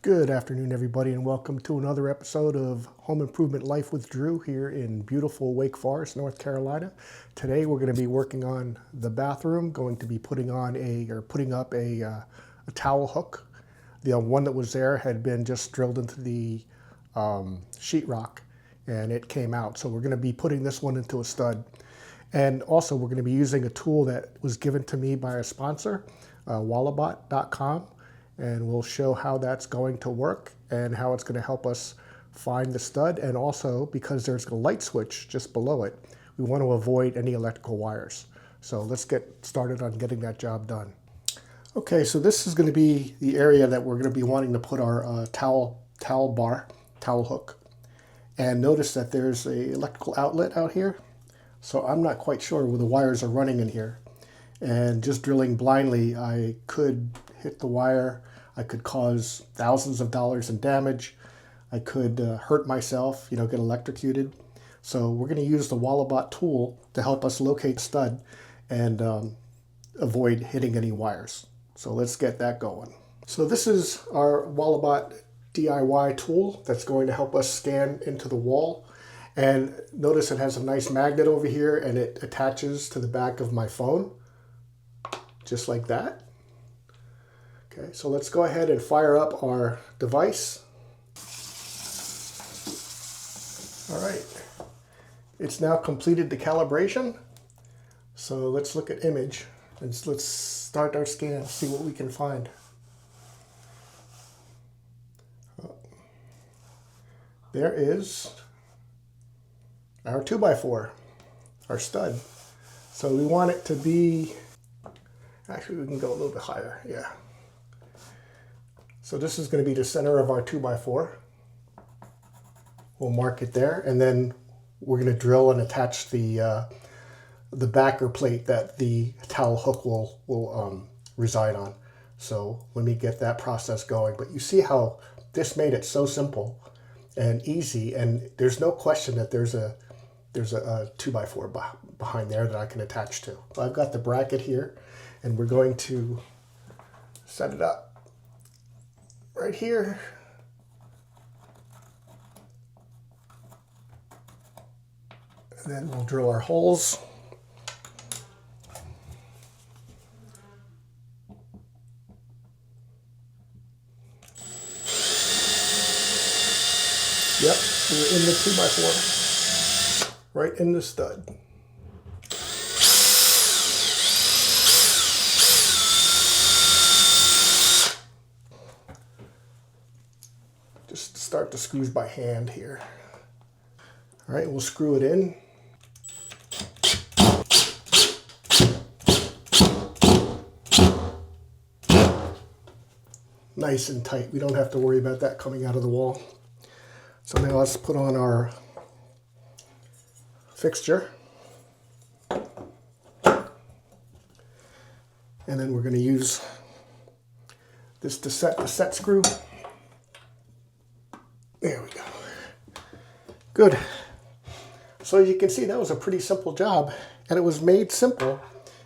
Good afternoon, everybody, and welcome to another episode of Home Improvement Life with Drew here in beautiful Wake Forest, North Carolina. Today, we're going to be working on the bathroom, going to be putting up a towel hook. The one that was there had been just drilled into the sheetrock, and it came out. So we're going to be putting this one into a stud. And also, we're going to be using a tool that was given to me by a sponsor, Walabot.com. And we'll show how that's going to work and how it's going to help us find the stud. And also, because there's a light switch just below it, we want to avoid any electrical wires. So let's get started on getting that job done. Okay, so this is going to be the area that we're going to be wanting to put our towel hook. And notice that there's a electrical outlet out here. So I'm not quite sure where the wires are running in here. And just drilling blindly, I could hit the wire. I could cause thousands of dollars in damage. I could hurt myself, get electrocuted. So we're going to use the Walabot tool to help us locate the stud and avoid hitting any wires. So let's get that going. So this is our Walabot DIY tool that's going to help us scan into the wall. And notice it has a nice magnet over here and it attaches to the back of my phone, just like that. Okay, so let's go ahead and fire up our device. All right, it's now completed the calibration. So let's look at image and let's start our scan, see what we can find. There is our 2x4, our stud. So we want it to be, actually we can go a little bit higher, yeah. So this is going to be the center of our 2x4. We'll mark it there, and then we're going to drill and attach the backer plate that the towel hook will reside on. So let me get that process going. But you see how this made it so simple and easy, and there's no question that there's a 2x4 behind there that I can attach to. So I've got the bracket here, and we're going to set it up right here. And then we'll drill our holes. Yep, we're in the 2x4, right in the stud. Just start the screws by hand here. All right, we'll screw it in. Nice and tight. We don't have to worry about that coming out of the wall. So now let's put on our fixture. And then we're going to use this to set the set screw. There we go. Good. So you can see that was a pretty simple job, and it was made simple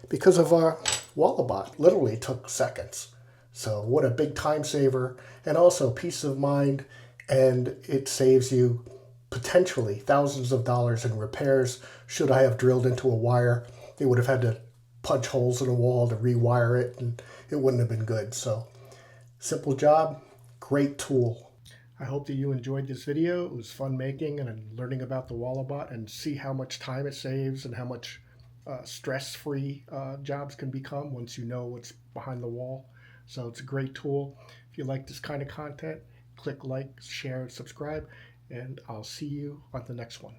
because of our Walabot. Literally took seconds. So what a big time saver, and also peace of mind, and it saves you potentially thousands of dollars in repairs. Should I have drilled into a wire, they would have had to punch holes in the wall to rewire it, and it wouldn't have been good. So simple job, great tool. I hope that you enjoyed this video. It was fun making and learning about the Walabot, and see how much time it saves and how much stress-free jobs can become once you know what's behind the wall. So it's a great tool. If you like this kind of content, click like, share, and subscribe, and I'll see you on the next one.